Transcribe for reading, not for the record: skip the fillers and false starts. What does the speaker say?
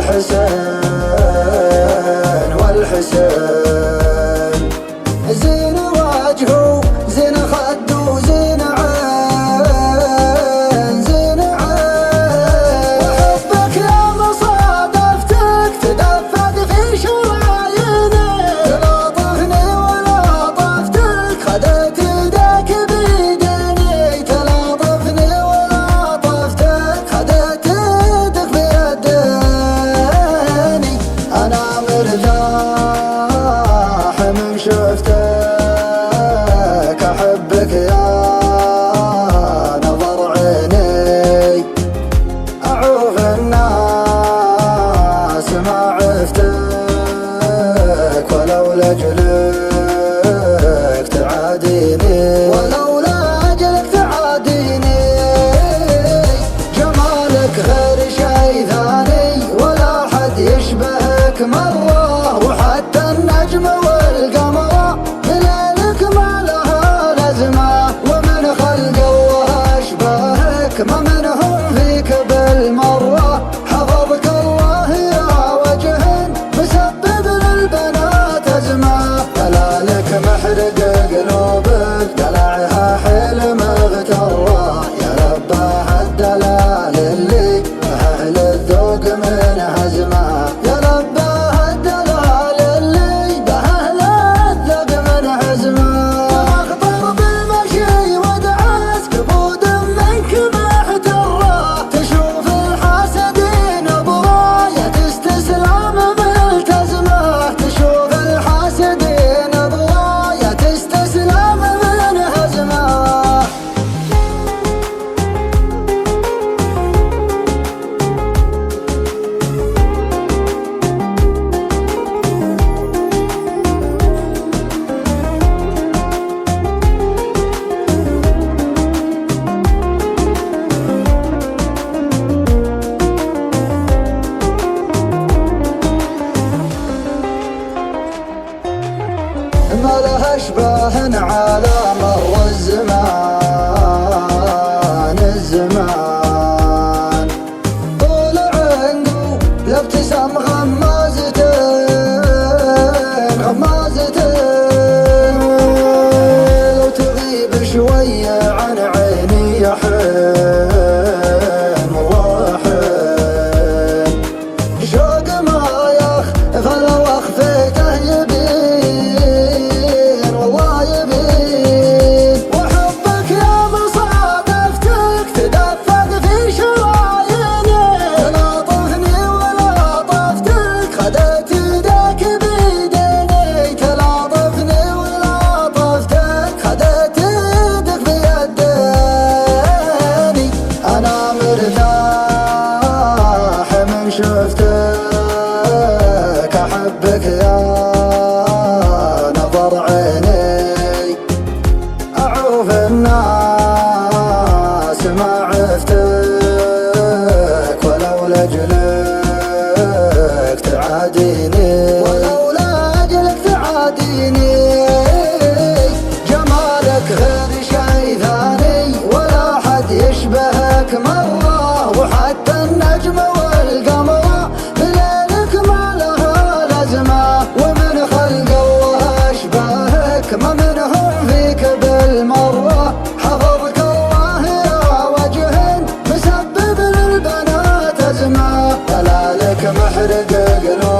والحسين والحسين. زين وجهه زين خده زين عين زين عين. وحبك يا مصادفتك تدفق في شراييني. تلاطفني ولطفتك خدت يدك بيديني. تلاطفني ولطفتك خدت يدك بيديني. أنا مرتاح من شفتك أحبك يا نظر عيني. أعوف الناس ما عفتك ولو لأجلك تعاديني. ولو لأجلك تعاديني. جمالك غير شي ثاني ولا حد يشبهك مرة. وحتى النجم والقمر بليلك ما لها لزمة. ومن خلق الله أشبهك ما منهم فيك بالمرة. حفظك الله يا وجه مسبب للبنات أزمة. دلالك محرق قلوبك دلعها حيل مغترة. يا رباه الدلال اللي أهل الذوق من هزمة. يا رباه الدلال اللي بأهل الذوق من هزمة. أخطر بالمشي ودعس كبود منك محترة. تشوف الحاسدين براية استسلام ملتزمة. تشوف الحاسدين براية استسلام من هزمة. ما لها اشباه على مر الزمان الزمان. طول عنقه لابتسام غمازتين غمازتين. لو تغيب شوية عن عيني يا حين والله حين. شوق ما يخفى لو اخفيته يبين والله يبين. وحبك يا مصادفتك تدفق في شراييني. تلاطفني ولطفتك خدت يدك بيديني. تلاطفني ولطفتك خدت يدك بيديني. أنا مرتاح من شفتك أحبك يا نظر عيني. أعوف الناس ما عفتك ولو لأجلك تعاديني. ولو لأجلك تعاديني. جمالك غير شي ثاني ولا حد يشبهك مرة. وحتى النجم والقمر بليلك ما لها لزمة. ومن خلق الله أشبهك ما منهم فيك بالمرة. حفظك الله يا وجه مسبب للبنات أزمة. دلالك محرق قلوبك